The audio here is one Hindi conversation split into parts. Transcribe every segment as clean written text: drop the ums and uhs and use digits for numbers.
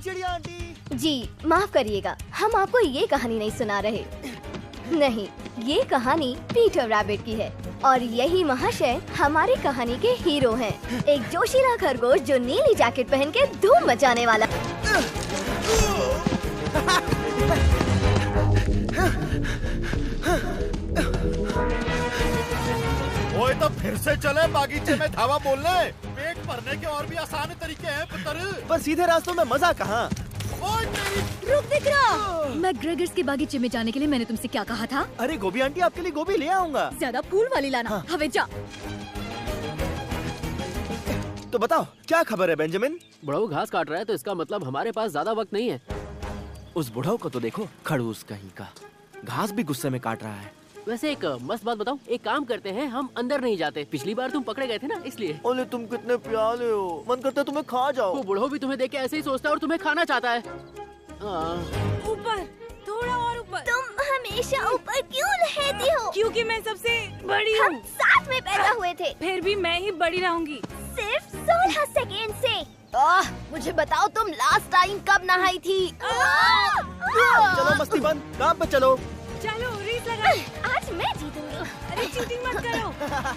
चिड़िया आंटी। जी माफ करिएगा, हम आपको ये कहानी नहीं सुना रहे। नहीं, ये कहानी पीटर रैबिट की है और यही महाशय हमारी कहानी के हीरो हैं। एक जोशीला खरगोश जो नीली जैकेट पहन के धूम मचाने वाला। ओए तो फिर से चले बागीचे में धावा बोलने। पेट भरने के और भी आसान तरीके हैं पुत्र। पर सीधे रास्तों में मजा कहाँ? रुक दिकरा, मैं ग्रेगर्स के बागीचे में जाने के लिए मैंने तुमसे क्या कहा था? अरे गोभी आंटी, आपके लिए गोभी ले आऊंगा। ज्यादा फूल वाली लाना। हाँ। हवे जा। तो बताओ क्या खबर है बेंजामिन? बुढ़ऊ घास काट रहा है तो इसका मतलब हमारे पास ज्यादा वक्त नहीं है। उस बुढ़ऊ को तो देखो, खड़ूस कहीं का, घास भी गुस्से में काट रहा है। वैसे एक मस्त बात बताऊं, एक काम करते हैं, हम अंदर नहीं जाते। पिछली बार तुम पकड़े गए थे ना, इसलिए। ओले तुम कितने प्यारे हो, मन करता है तुम्हें खा जाओ। वो बुढ़ऊ भी तुम्हें देख के ऐसे ही सोचता है और तुम्हें खाना चाहता है। ऊपर, थोड़ा और ऊपर। तुम हमेशा ऊपर क्यों रहती हो? क्योंकि मैं सबसे बड़ी हम हूँ। साथ में पैदा हुए थे। फिर भी मैं ही बड़ी रहूंगी। सिर्फ 16 सेकेंड से। मुझे बताओ तुम लास्ट टाइम कब नहाई थी? चलो मस्ती बंद, काम पे चलो। चलो रेस लगाओ। आज मैं जीतूंगी। अरे चीटिंग मत करो।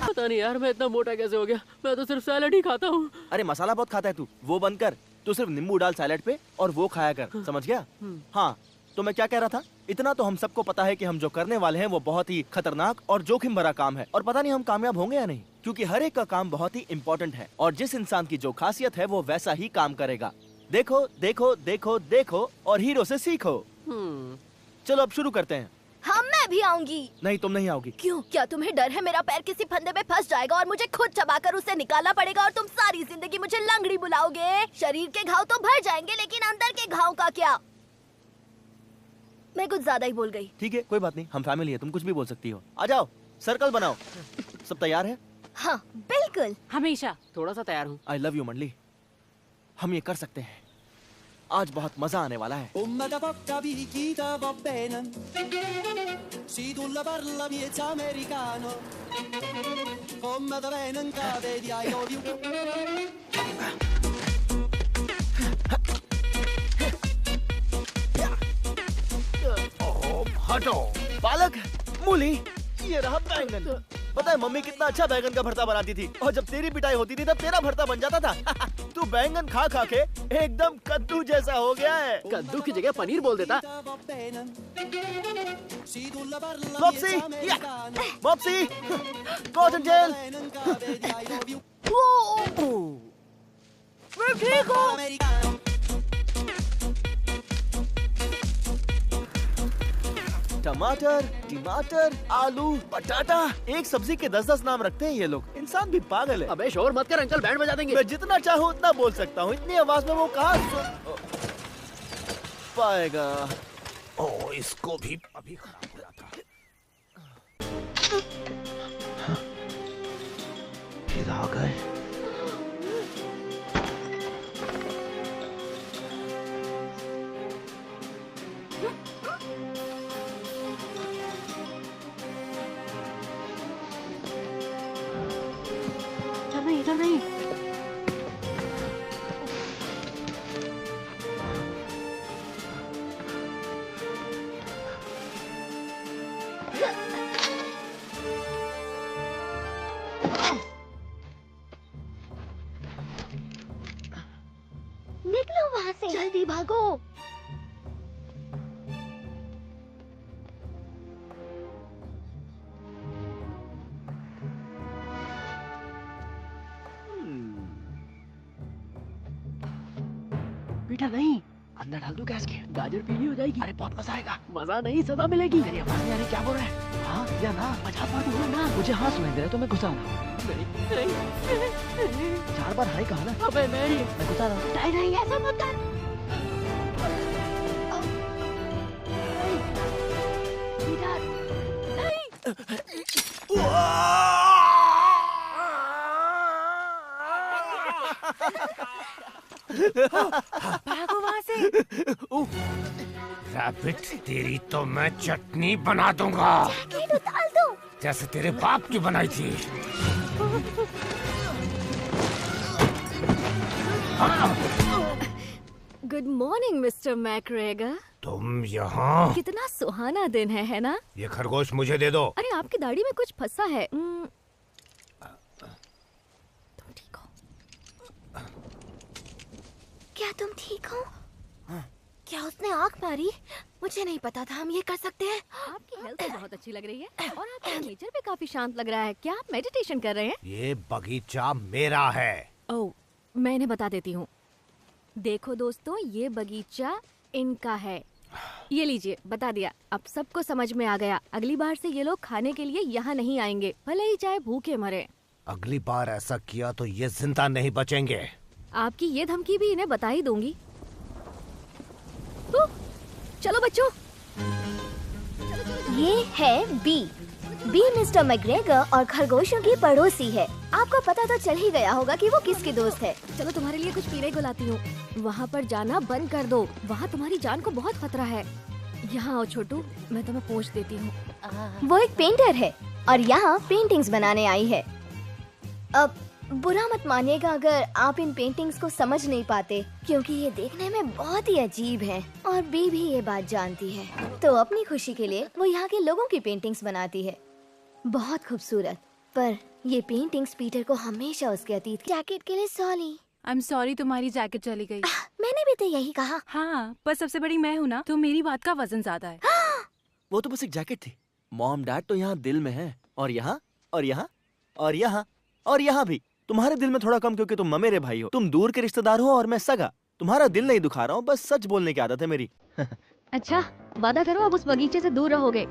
पता नहीं यार, मैं इतना मोटा कैसे हो गया। मैं तो सिर्फ सैलेड ही खाता हूँ। अरे मसाला बहुत खाता है तू, वो बंद कर। तू सिर्फ नींबू डाल सैलेड पे और वो खाया कर, समझ गया? हाँ, तो मैं क्या कह रहा था, इतना तो हम सबको पता है कि हम जो करने वाले हैं वो बहुत ही खतरनाक और जोखिम भरा काम है और पता नहीं हम कामयाब होंगे या नहीं, क्योंकि हर एक का काम बहुत ही इम्पोर्टेंट है और जिस इंसान की जो खासियत है वो वैसा ही काम करेगा। देखो देखो देखो देखो और हीरो से सीखो। चलो अब शुरू करते हैं। हाँ, मैं भी आऊंगी। नहीं, तुम नहीं आओगी। क्यों? क्या तुम्हें डर है मेरा पैर किसी फंदे में फंस जाएगा और मुझे खुद चबाकर उसे निकालना पड़ेगा और तुम सारी जिंदगी मुझे लंगड़ी बुलाओगे? शरीर के घाव तो भर जाएंगे लेकिन अंदर के घाव का क्या? मैं कुछ ज्यादा ही बोल गई। ठीक है, कोई बात नहीं, हम फैमिली है, तुम कुछ भी बोल सकती हो। आ जाओ, सर्कल बनाओ। सब तैयार है? हाँ बिल्कुल। हमेशा। थोड़ा सा तैयार हूँ। आई लव यू मंडली, हम ये कर सकते हैं। आज बहुत मजा आने वाला है। Ummata porta picchita va bene. Si tu la parla miezza americano. Come da bene in cave di I love you. हटो। पालक, मूली, ये रहा बैंगन। पता है मम्मी कितना अच्छा बैंगन का भरता बनाती थी और जब तेरी पिटाई होती थी तब तेरा भरता बन जाता था। तू बैंगन खा खा के एकदम कद्दू जैसा हो गया है। कद्दू की जगह पनीर बोल देता। मॉप्सी, मॉप्सी, कॉटन जेल। मैं ठीक हूँ। टमाटर, टमाटर, आलू, बटाटा, एक सब्जी के 10-10 नाम रखते हैं ये लोग। इंसान भी पागल है। अबे शोर मत कर, अंकल बैंड बजा देंगे। मैं जितना चाहूँ उतना बोल सकता हूँ, इतनी आवाज में वो कहाँ सुन पाएगा। ओ, इसको भी अभी खराब हो रहा था। फिर आ गए। नहीं, इधर नहीं। निकलो वहाँ से, जल्दी भागो। बेटा नहीं, अंदर डाल दो गैस के, गाजर पीली हो जाएगी। अरे बहुत मजा आएगा। मजा नहीं, सजा मिलेगी। तेरी आवाज नहीं आ रही, क्या बोल रहा है? हाँ या ना? मजा मत बोलो ना। मुझे हाँ सुनाई दे रहा है तो मैं घुसा रहा हूँ। नहीं, 4 बार हाय कहा ना। अबे नहीं, मैं घुसा रहा हूँ। नहीं नहीं, ऐसा मत कर। भागो वहाँ से। रैबिट, तेरी तो मैं चटनी बना दूंगा। डाल दो। जैसे तेरे बाप की बनाई थी। Good morning mister McGregor. तुम यहाँ? कितना सुहाना दिन है ना? ये खरगोश मुझे दे दो। अरे आपकी दाढ़ी में कुछ फंसा है। तुम ठीक हो? क्या तुम ठीक हो? क्या उसने आँख मारी? मुझे नहीं पता था हम ये कर सकते हैं। आपकी हेल्थ तो बहुत अच्छी लग रही है और आपका नेचर भी काफी शांत लग रहा है। क्या आप मेडिटेशन कर रहे हैं? ये बगीचा मेरा है। ओह, मैं इन्हें बता देती हूँ। देखो दोस्तों, ये बगीचा इनका है। ये लीजिए, बता दिया। अब सबको समझ में आ गया। अगली बार से ये लोग खाने के लिए यहाँ नहीं आएंगे, भले ही चाहे भूखे मरे। अगली बार ऐसा किया तो ये जिंदा नहीं बचेंगे। आपकी ये धमकी भी इन्हें बता ही दूंगी। चलो बच्चों। ये है बी। बी मिस्टर मैकग्रेगर और खरगोशों की पड़ोसी है। आपको पता तो चल ही गया होगा कि वो किसकी दोस्त है। चलो तुम्हारे लिए कुछ पीने को लाती हूँ। वहाँ पर जाना बंद कर दो, वहाँ तुम्हारी जान को बहुत खतरा है। यहाँ आओ छोटू, मैं तुम्हें पोंछ देती हूँ। वो एक पेंटर है और यहाँ पेंटिंग्स बनाने आई है। अब बुरा मत मानिएगा अगर आप इन पेंटिंग्स को समझ नहीं पाते, क्योंकि ये देखने में बहुत ही अजीब हैं और बी भी ये बात जानती है। तो अपनी खुशी के लिए वो यहाँ के लोगों की पेंटिंग्स बनाती है। बहुत खूबसूरत। पर ये पेंटिंग्स पीटर को हमेशा उसके अतीत जैकेट के लिए सॉरी। आई एम सॉरी, तुम्हारी जैकेट चली गई। मैंने भी तो यही कहा। हाँ, पर सबसे बड़ी मैं हूँ ना, तो मेरी बात का वजन ज्यादा है। वो तो बस एक जैकेट थी। मॉम डैड तो यहाँ दिल में है, और यहाँ और यहाँ और यहाँ और यहाँ भी। तुम्हारे दिल में थोड़ा कम, क्योंकि तुम मेरे भाई हो। तुम दूर के रिश्तेदार हो और मैं सगा। तुम्हारा दिल नहीं दुखा रहा हूँ, बस सच बोलने की आदत है मेरी। अच्छा, वादा करो अब उस बगीचे से दूर रहोगे।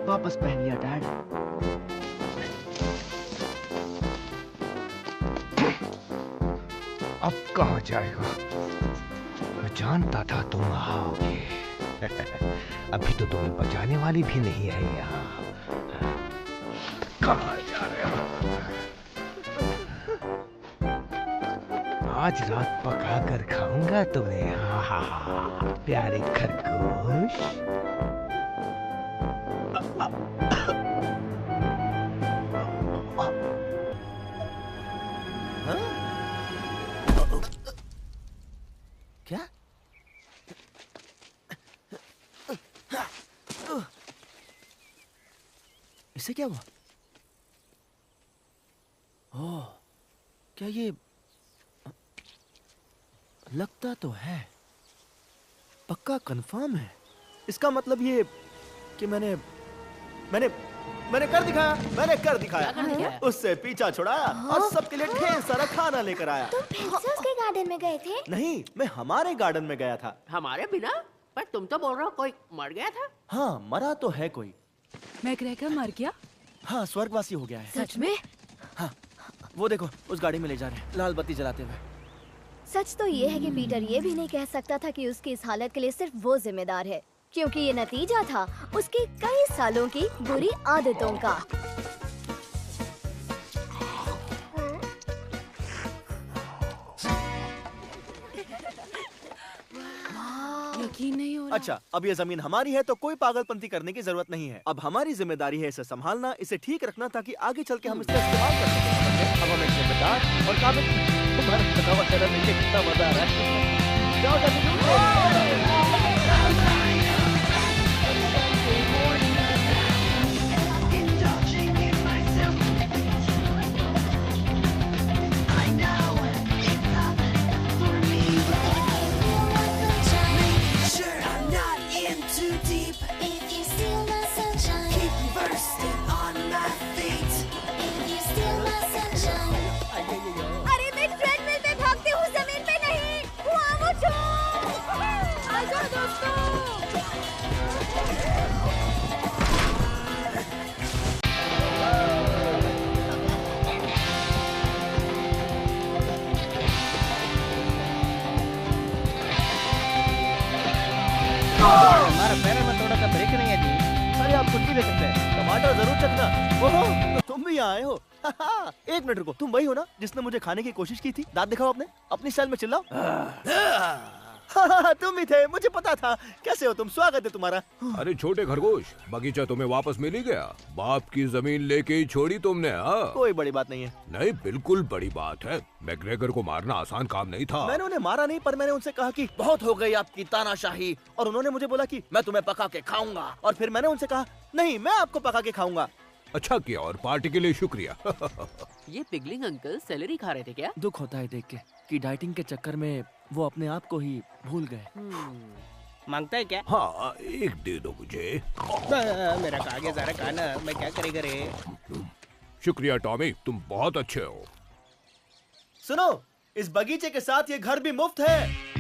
वापस पहन लिया डैड। अब कहाँ जाएगा? मैं जानता था तुम आओगे। अभी तो तुम्हें बचाने वाली भी नहीं है यहाँ। कहाँ जा रहे हो? आज रात पका कर खाऊंगा तुम्हें। हाँ, प्यारे खरगोश। क्या? इसे क्या हुआ? ओह, क्या ये लगता तो है, पक्का कंफर्म है। इसका मतलब ये कि मैंने कर दिखाया। मैंने कर दिखाया। उससे पीछा छुड़ाया और सबके लिए ढेर सारा खाना लेकर आया। तुम फिर से उसके गार्डन में गए थे? नहीं, मैं हमारे गार्डन में गया था। हमारे बिना? पर तुम तो बोल रहे हो कोई मर गया था। हाँ, मरा तो है कोई। मैकग्रेगर मर गया? हाँ, स्वर्गवासी हो गया है। सच में? हाँ, वो देखो उस गाड़ी में ले जा रहे हैं, लाल बत्ती जलाते हुए। सच तो ये है कि पीटर ये भी नहीं कह सकता था कि उसकी इस हालत के लिए सिर्फ वो जिम्मेदार है, क्योंकि ये नतीजा था उसकी कई सालों की बुरी आदतों का। यकीन नहीं हो रहा। अच्छा, अब ये जमीन हमारी है तो कोई पागलपंती करने की जरूरत नहीं है। अब हमारी जिम्मेदारी है इसे संभालना, इसे ठीक रखना, ताकि आगे चल के हम इसका इस्तेमाल कर सकें। अब हम एक जिम्मेदार और काबिल। तुम्हारा थका हुआ चेहरा देख के कितना मजा आ रहा है। जाओ जल्दी। अरे मैं ट्रेडमिल पे भागती हूँ, जमीन पे नहीं। ले सकते हैं। टमाटर जरूर चखना। ओहो, तो तुम भी यहाँ आए हो। एक मिनट रुको, तुम वही हो ना जिसने मुझे खाने की कोशिश की थी? दांत दिखाओ अपनी स्टाइल में चिल्लाओ। तुम ही थे, मुझे पता था। कैसे हो तुम? स्वागत है तुम्हारा। अरे छोटे खरगोश, बगीचा तुम्हें वापस मिल ही गया। बाप की जमीन लेके ही छोड़ी तुमने। हाँ, कोई बड़ी बात नहीं है। नहीं, बिल्कुल बड़ी बात है। मैग्रेगर को मारना आसान काम नहीं था। मैंने उन्हें मारा नहीं, पर मैंने उनसे कहा कि बहुत हो गई आपकी तानाशाही, और उन्होंने मुझे बोला कि मैं तुम्हें पका के खाऊंगा, और फिर मैंने उनसे कहा नहीं, मैं आपको पका के खाऊंगा। अच्छा किया, और पार्टी के लिए शुक्रिया। ये पिगलिंग अंकल सैलरी खा रहे थे क्या? दुख होता है देख के कि डाइटिंग के चक्कर में वो अपने आप को ही भूल गए। मांगता है क्या? हाँ, एक दे दो मुझे। मेरा कागज जरा खाना, मैं क्या करेगा रे? शुक्रिया टॉमी, तुम बहुत अच्छे हो। सुनो, इस बगीचे के साथ ये घर भी मुफ्त है।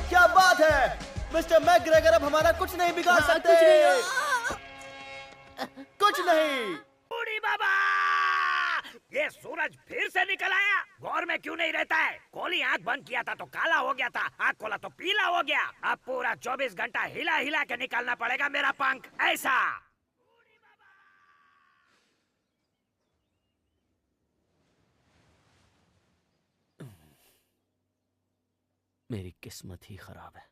क्या बात है मिस्टर मैकग्रेगर, अब हमारा कुछ नहीं बिगाड़ सकते। कुछ नहीं। बूढ़ी बाबा, ये सूरज फिर से निकल आया। गौर में क्यों नहीं रहता है? कोहली आंख बंद किया था तो काला हो गया था, आंख खोला तो पीला हो गया। अब पूरा 24 घंटा हिला हिला के निकालना पड़ेगा मेरा पंख। ऐसा मेरी किस्मत ही खराब है।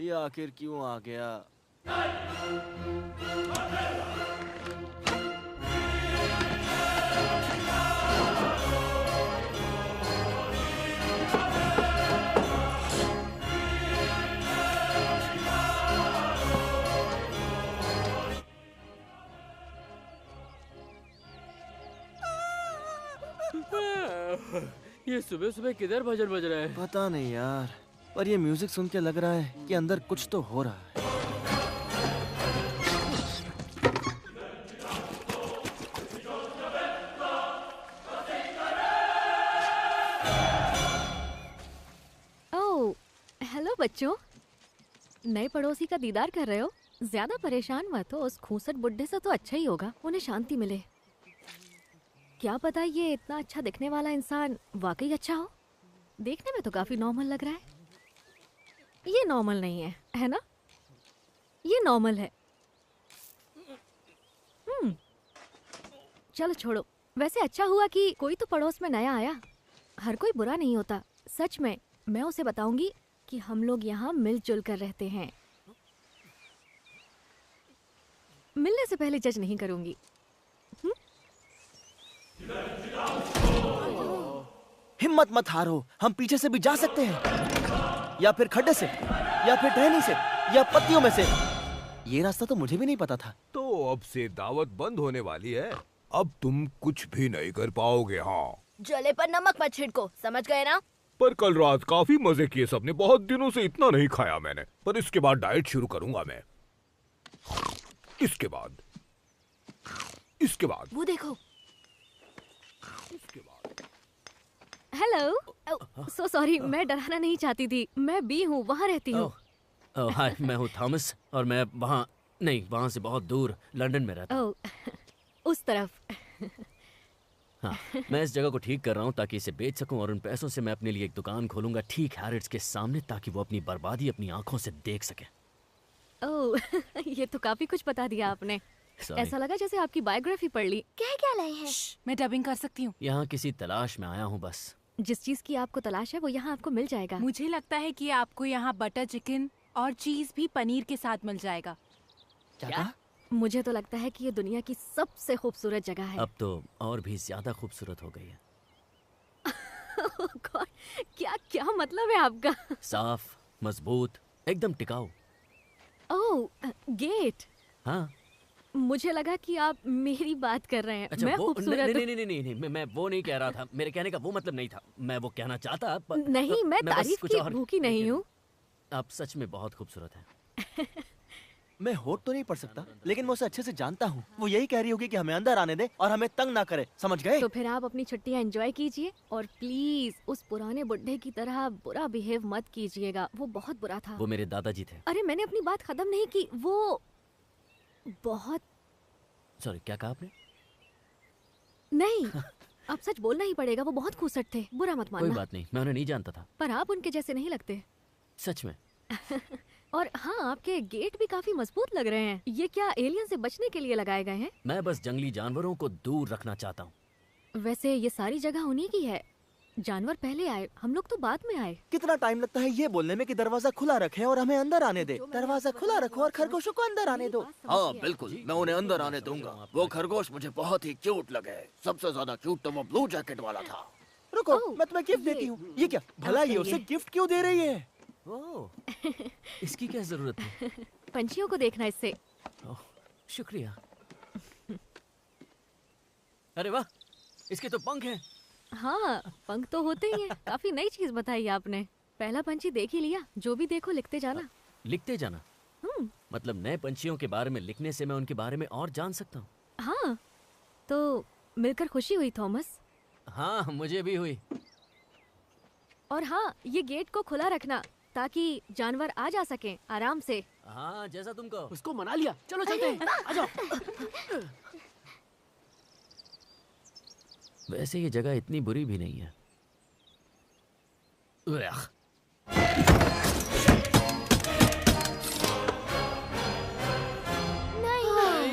ये आखिर क्यों आ गया? ये सुबह सुबह किधर भजन बज रहा है? पता नहीं यार, पर ये म्यूजिक सुन के लग रहा है कि अंदर कुछ तो हो रहा है। ओह, हेलो बच्चों, नए पड़ोसी का दीदार कर रहे हो? ज्यादा परेशान मत हो, उस खूंसट बुड्ढे से तो अच्छा ही होगा, उन्हें शांति मिले। क्या पता ये इतना अच्छा दिखने वाला इंसान वाकई अच्छा हो। देखने में तो काफी नॉर्मल लग रहा है। ये नॉर्मल नहीं है, है ना? ये नॉर्मल है। चलो छोड़ो। वैसे अच्छा हुआ कि कोई तो पड़ोस में नया आया। हर कोई बुरा नहीं होता। सच में, मैं उसे बताऊंगी कि हम लोग यहाँ मिलजुल कर रहते हैं। मिलने से पहले जज नहीं करूंगी। हिम्मत मत हारो, हम पीछे से भी जा सकते हैं, या फिर खड्डे से, या फिर टहनी से, या पत्तियों में से। ये रास्ता तो मुझे भी नहीं पता था। तो अब से दावत बंद होने वाली है। अब तुम कुछ भी नहीं कर पाओगे। हाँ, जले पर नमक मत छिड़को, समझ गए ना? पर कल रात काफी मजे किए सबने। बहुत दिनों से इतना नहीं खाया मैंने। पर इसके बाद डाइट शुरू करूंगा मैं। इसके बाद वो देखो। हेलो, सो सॉरी, मैं डराना नहीं चाहती थी। मैं बी हूँ, वहाँ रहती हूँ। हाय, मैं हूँ थॉमस, और मैं वहाँ से बहुत दूर लंदन में रहता हूँ। ओह, उस तरफ। हाँ, मैं इस जगह को ठीक कर रहा हूँ ताकि इसे बेच सकूं, और उन पैसों से मैं अपने लिए एक दुकान खोलूंगा ठीक हैरिट्स के सामने, ताकि वो अपनी बर्बादी अपनी आंखों से देख सके। ओह, ये तो काफी कुछ बता दिया आपने। ऐसा लगा जैसे आपकी बायोग्राफी पढ़ ली। क्या लाए हैं? मैं डबिंग कर सकती हूँ। यहाँ किसी तलाश में आया हूँ बस। जिस चीज की आपको तलाश है वो यहाँ आपको मिल जाएगा। मुझे लगता है कि आपको यहाँ बटर चिकन और चीज भी पनीर के साथ मिल जाएगा। क्या? मुझे तो लगता है कि ये दुनिया की सबसे खूबसूरत जगह है। अब तो और भी ज्यादा खूबसूरत हो गई है। God, क्या मतलब है आपका? साफ, मजबूत, एकदम टिकाऊ। ओह, गेट। हाँ, मुझे लगा कि आप मेरी बात कर रहे हैं। अच्छा, मैं खूबसूरत नहीं, मैं वो नहीं कह रहा था। मेरे कहने का वो मतलब नहीं था। मैं वो कहना चाहता नहीं, मैं तारीफ की भूखी नहीं हूँ। आप सच में बहुत खूबसूरत हैं। मैं होठ तो नहीं पढ़ सकता, लेकिन मैं उसे अच्छे से जानता हूँ। वो यही कह रही होगी कि हमें अंदर आने दे और हमें तंग ना करे, समझ गए? तो फिर आप अपनी छुट्टियाँ एंजॉय कीजिए और प्लीज उस पुराने बुड्ढे की तरह बुरा बिहेव मत कीजिएगा। वो बहुत बुरा था। वो मेरे दादाजी थे। अरे मैंने अपनी बात खत्म नहीं की। वो बहुत सॉरी, क्या कहा आपने? नहीं अब सच बोलना ही पड़ेगा। वो बहुत खूसट थे, बुरा मत मानना। कोई बात नहीं, मैं उन्हें नहीं जानता था। पर आप उनके जैसे नहीं लगते। सच में। और हाँ, आपके गेट भी काफी मजबूत लग रहे हैं। ये क्या एलियन से बचने के लिए लगाए गए हैं? मैं बस जंगली जानवरों को दूर रखना चाहता हूँ। वैसे ये सारी जगह उन्हीं की है। जानवर पहले आए, हम लोग तो बाद में आए। कितना टाइम लगता है ये बोलने में कि दरवाजा खुला रखे और हमें अंदर आने दे। दरवाजा खुला रखो और खरगोशों को अंदर आने दो। हाँ बिल्कुल, मैं उन्हें अंदर आने दूंगा। वो खरगोश मुझे बहुत ही क्यूट लगे। सबसे ज्यादा क्यूट तो वो ब्लू जैकेट वाला था। रुको, मैं तुम्हें गिफ्ट देती हूँ। ये क्या भला, ये उसे गिफ्ट क्यों दे रही है? इसकी क्या जरूरत है? पंछियों को देखना इससे। शुक्रिया। अरे वाह, इसके तो पंख हैं। हाँ, पंख तो होते ही हैं। काफी नई चीज बताई आपने। पहला पंछी देख ही लिया। जो भी देखो लिखते जाना। लिखते जाना? मतलब नए पंछियों के बारे में लिखने से मैं उनके बारे में और जान सकता हूँ। हाँ, तो मिलकर खुशी हुई थॉमस। हाँ, मुझे भी हुई। और हाँ, ये गेट को खुला रखना ताकि जानवर आ जा सकें आराम से। हाँ, जैसा तुम कहो। उसको मना लिया, चलो चलते हैं। आ जाओ। वैसे ये जगह इतनी बुरी भी नहीं है।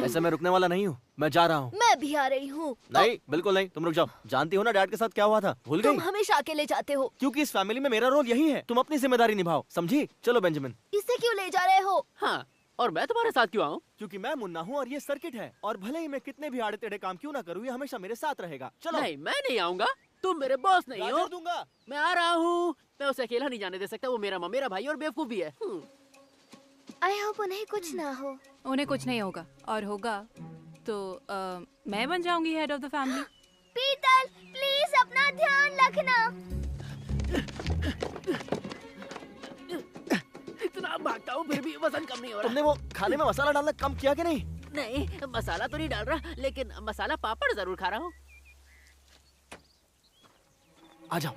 ऐसे मैं रुकने वाला नहीं हूँ, मैं जा रहा हूँ। मैं भी आ रही हूँ। नहीं, बिल्कुल नहीं, तुम रुक जाओ। जानती हो ना डैड के साथ क्या हुआ था? भूल गई? तुम हमेशा अकेले जाते हो। क्योंकि इस फैमिली में मेरा रोल यही है। तुम अपनी जिम्मेदारी निभाओ, समझी? चलो बेंजामिन। इसे क्यों ले जा रहे हो? हाँ, और मैं तुम्हारे साथ क्यों आऊँ? क्योंकि मैं मुन्ना हूँ और ये सर्किट है, और भले ही मैं कितने भी आड़े टेढ़े काम क्यों ना करूँ, ये हमेशा मेरे साथ रहेगा। चलो। नहीं, मैं नहीं आऊँगा। तुम मेरे बॉस नहीं हो। दूंगा। मैं आ रहा हूँ। मैं उसे अकेला नहीं जाने दे सकता। वो मेरा भाई और बेवकूफ भी है। आई होप उन्हें कुछ ना हो। उन्हें कुछ नहीं होगा, और होगा तो मैं बन जाऊंगी हेड ऑफ द फैमिली। पीतल, प्लीज अपना ध्यान रखना। इतना भागता हूँ फिर भी वजन कम नहीं हो रहा। तुमने वो खाने में मसाला डालना कम किया कि नहीं? नहीं, मसाला तो नहीं डाल रहा, लेकिन मसाला पापड़ जरूर खा रहा हूँ। आ जाओ।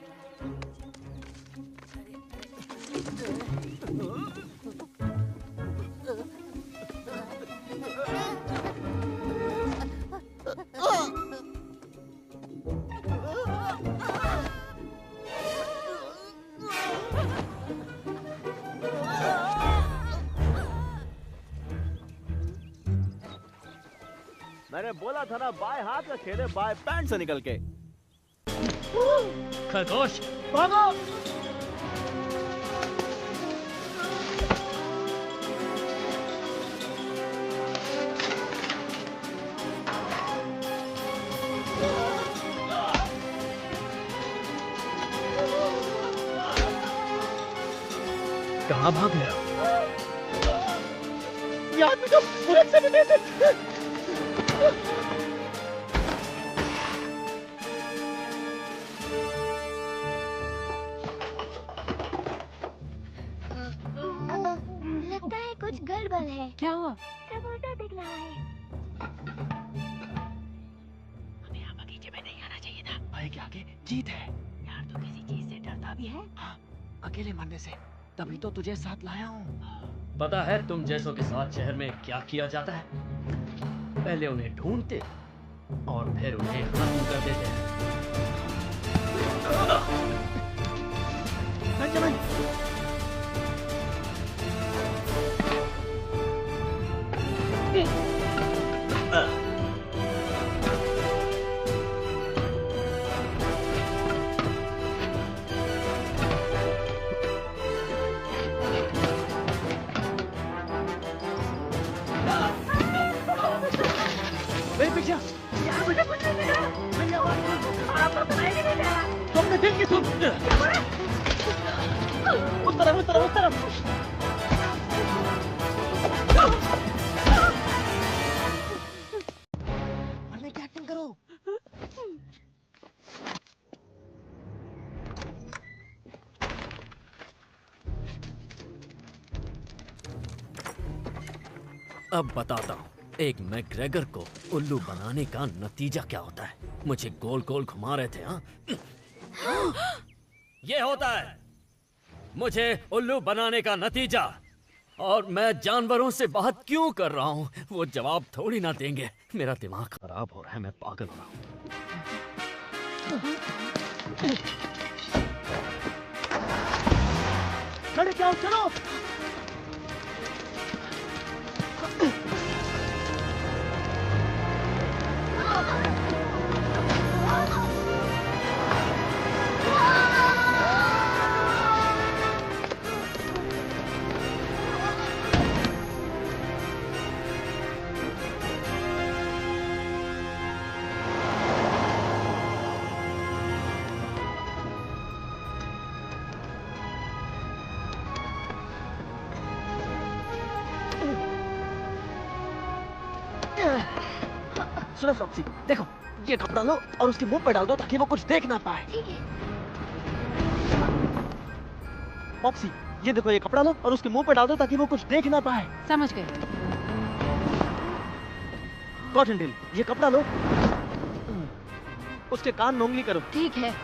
मैंने बोला था ना, बाएं हाथ का खेल है, बाएं पैंट से निकल के। खरगोश भागो! कहाँ भाग गया? याद में तो बुलेट से भी थे। लगता है कुछ गड़बड़ है। क्या हुआ? टमाटर दिख रहा है। हमें यहाँ बगीचे में नहीं आना चाहिए था। भाई के आगे जीत है। यार तू किसी चीज से डरता भी है? हाँ, अकेले मरने से। तभी तो तुझे साथ लाया हूँ। पता है तुम जैसों के साथ शहर में क्या किया जाता है? पहले उन्हें ढूंढते और फिर उन्हें खत्म कर देते हैं। मेरे पीछे यार, मुझे कुछ नहीं मिला। मैं आपको तो नहीं मिला। तुमने दिल की सुन। उस तरफ। मरने की एक्टिंग करो। अब बताता हूँ एक मैकग्रेगर को उल्लू बनाने का नतीजा क्या होता है। मुझे गोल गोल घुमा रहे थे, हाँ? ये होता है मुझे उल्लू बनाने का नतीजा। और मैं जानवरों से बात क्यों कर रहा हूँ वो जवाब थोड़ी ना देंगे। मेरा दिमाग खराब हो रहा है, मैं पागल हो रहा हूँ। खड़े क्या हो, चलो। सुनो फ्लॉप्सी, देखो ये कपड़ा लो और उसके मुंह पे डाल दो ताकि वो कुछ देख ना पाए। ठीक है। पॉप्सी, ये देखो ये कपड़ा लो और उसके मुंह पे डाल दो ताकि वो कुछ देख ना पाए। समझ गए। कॉटनटेल, ये कपड़ा लो, उसके कान में उंगली करो। ठीक है।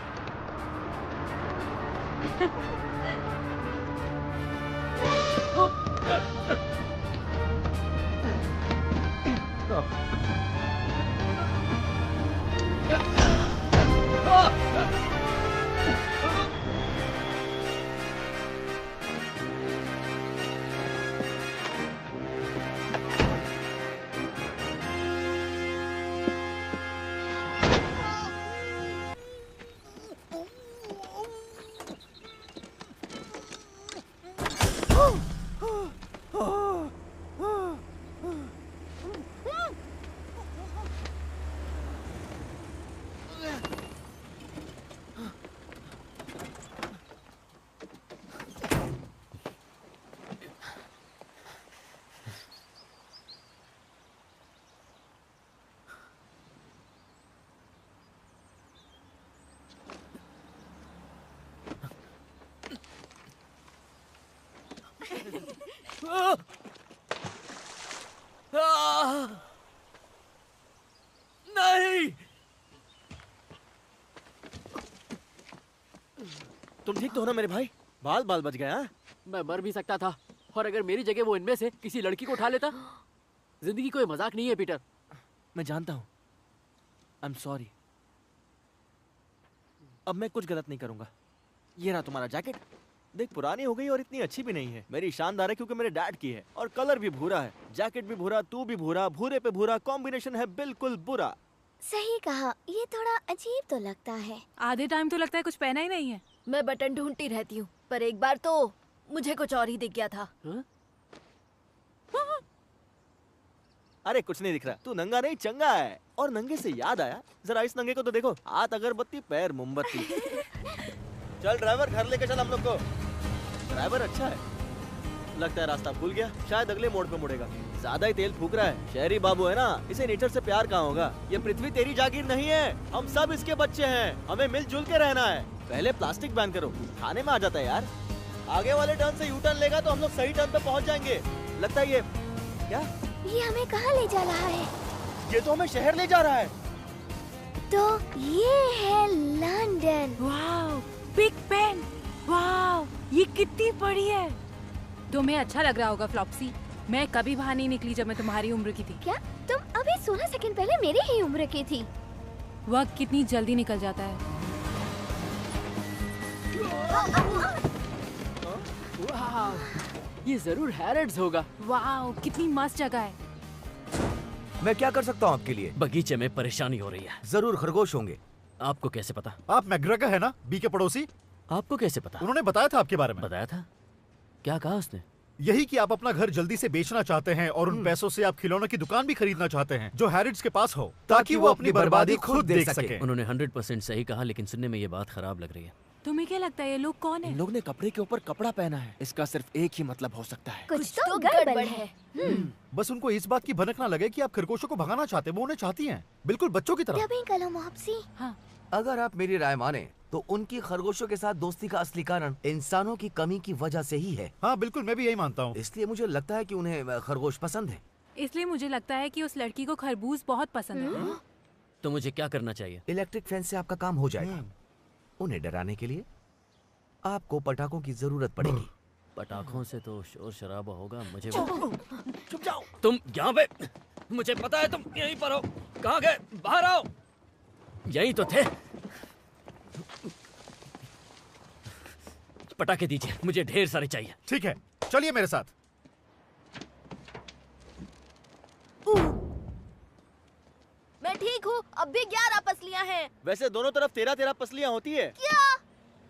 नहीं, तुम ठीक तो हो ना मेरे भाई? बाल बाल बच गया। मैं मर भी सकता था, और अगर मेरी जगह वो इनमें से किसी लड़की को उठा लेता। जिंदगी कोई मजाक नहीं है पीटर। मैं जानता हूँ, आई एम सॉरी। अब मैं कुछ गलत नहीं करूंगा। ये रहा तुम्हारा जैकेट, देख पुरानी हो गई और इतनी अच्छी भी नहीं है। मेरी शानदार है क्योंकि मेरे डैड की है, और कलर भी भूरा है। जैकेट भी भूरा, तू भी भूरा, भूरे पे भूरा, कॉम्बिनेशन है बिल्कुल बुरा। सही कहा, ये थोड़ा अजीब तो लगता है। आधे टाइम तो लगता है कुछ पहना ही नहीं है। मैं बटन ढूंढती रहती हूँ, पर एक बार तो मुझे कुछ और ही दिख गया था। अरे कुछ नहीं दिख रहा, तू नंगा नहीं चंगा है। और नंगे से याद आया, जरा इस नंगे को तो देखो, हाथ अगरबत्ती पैर मोमबत्ती। चल ड्राइवर, घर लेके चल हम लोग को। ड्राइवर अच्छा है, लगता है रास्ता भूल गया, शायद अगले मोड़ पे मुड़ेगा। ज्यादा ही तेल फूक रहा है। शहरी बाबू है ना, इसे नेचर से प्यार कहाँ होगा। ये पृथ्वी तेरी जागीर नहीं है, हम सब इसके बच्चे हैं, हमें मिलजुल के रहना है। पहले प्लास्टिक बैन करो, खाने में आ जाता है यार। आगे वाले टर्न से यू टर्न लेगा तो हम लोग सही टर्न पे पहुंच जाएंगे। लगता है ये क्या, ये हमें कहाँ ले जा रहा है? ये तो हमें शहर ले जा रहा है। तो ये है London. Wow, big Ben. Wow, ये कितनी बड़ी है। तुम्हें अच्छा लग रहा होगा फ्लॉप्सी। मैं कभी बाहर नहीं निकली जब मैं तुम्हारी उम्र की थी। क्या तुम अभी 16 सेकंड पहले मेरी ही उम्र की थी? वक्त कितनी जल्दी निकल जाता है। वाह, ये जरूर हैरड्स होगा। वाओ, कितनी मस्त जगह है। मैं क्या कर सकता हूँ आपके लिए? बगीचे में परेशानी हो रही है। जरूर खरगोश होंगे। आपको कैसे पता? आप मैकग्रेगर है ना, बी के पड़ोसी? आपको कैसे पता? उन्होंने बताया था आपके बारे में। बताया था? क्या कहा उसने? यही कि आप अपना घर जल्दी से बेचना चाहते हैं और उन पैसों से आप खिलौनों की दुकान भी खरीदना चाहते हैं जो हैरिड्स के पास हो, ताकि वो अपनी बर्बादी खुद देख सके। उन्होंने 100% सही कहा, लेकिन सुनने में ये बात खराब लग रही है। तुम्हें क्या लगता है ये लोग कौन है? इन लोग ने कपड़े के ऊपर कपड़ा पहना है, इसका सिर्फ एक ही मतलब हो सकता है, कुछ तो गड़बड़ है। बस उनको इस बात की भनक ना लगे कि आप खरगोशों को भगाना चाहते, वो उन्हें चाहती हैं, बिल्कुल बच्चों की तरह। डबिंग करो मॉप्सी। हाँ। अगर आप मेरी राय माने तो उनकी खरगोशों के साथ दोस्ती का असली कारण इंसानों की कमी की वजह से ही है। हाँ बिल्कुल, मैं भी यही मानता हूँ। इसलिए मुझे लगता है कि उन्हें खरगोश पसंद है। इसलिए मुझे लगता है कि उस लड़की को खरबूज बहुत पसंद है। तो मुझे क्या करना चाहिए? इलेक्ट्रिक फेंस से आपका काम हो जाएगा। उन्हें डराने के लिए आपको पटाखों की जरूरत पड़ेगी। पटाखों से तो शोर शराबा होगा। मुझे चुप जाओ। तुम यहाँ पे, मुझे पता है तुम यहीं पर हो। कहाँ गए? बाहर आओ। यहीं तो थे। पटाखे दीजिए, मुझे ढेर सारे चाहिए। ठीक है, चलिए मेरे साथ। मैं ठीक हूँ, अब भी 11 पसलियाँ हैं। वैसे दोनों तरफ 13-13 पसलियाँ होती है। क्या?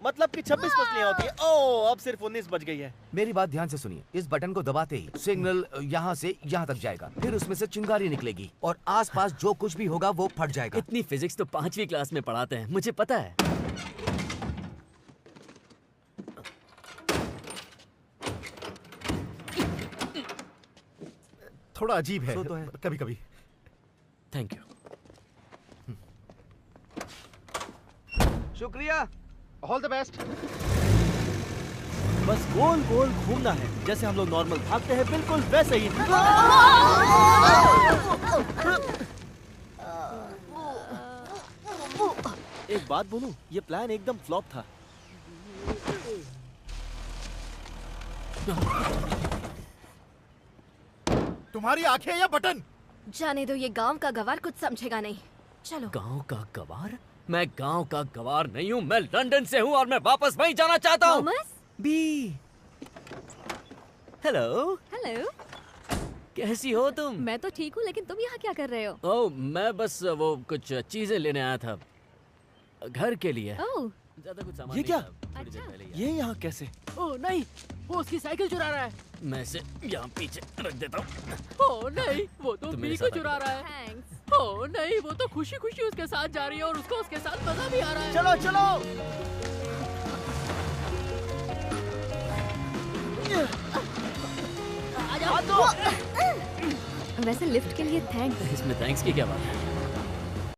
मतलब कि 26 पसलियाँ होती है। ओह, अब सिर्फ 19 बच गई है। मेरी बात ध्यान से सुनिए। इस बटन को दबाते ही सिग्नल यहाँ से यहाँ तक जाएगा, फिर उसमें से चिंगारी निकलेगी और आसपास जो कुछ भी होगा वो फट जाएगा। इतनी फिजिक्स तो 5वीं क्लास में पढ़ाते हैं, मुझे पता है। थोड़ा अजीब है, तो है। कभी-कभी। Thank you. शुक्रिया। All the best. बस गोल गोल घूमना है, जैसे हम लोग नॉर्मल भागते हैं, बिल्कुल वैसे ही। एक बात बोलूं, ये प्लान एकदम फ्लॉप था। तुम्हारी आंखें या बटन? जाने दो, ये गांव का गवार कुछ समझेगा नहीं। चलो। गांव का गवार? मैं गांव का गवार नहीं हूँ, मैं लंदन से हूँ और मैं वापस वहीं जाना चाहता हूँ। थॉमस? बी। हेलो। हेलो। कैसी हो तुम? मैं तो ठीक हूँ, लेकिन तुम यहाँ क्या कर रहे हो? ओह, मैं बस वो कुछ चीजें लेने आया था घर के लिए। ओह, ज्यादा कुछ सामान ये नहीं क्या? था, थोड़ी देर पहले ही आया। ये यहाँ कैसे? ओह नहीं, वो उसकी साइकिल चुरा रहा है। मैं इसे यहाँ पीछे रख देता हूँ। ओह नहीं, वो तो तुम बी मेरे को साथ चुरा रहा है। थैंक्स। ओह नहीं, वो तो खुशी खुशी उसके साथ जा रही है और उसको उसके साथ मजा भी आ रहा है। चलो चलो। वैसे लिफ्ट के लिए थैंक्स। इसमें थैंक्स की क्या बात है?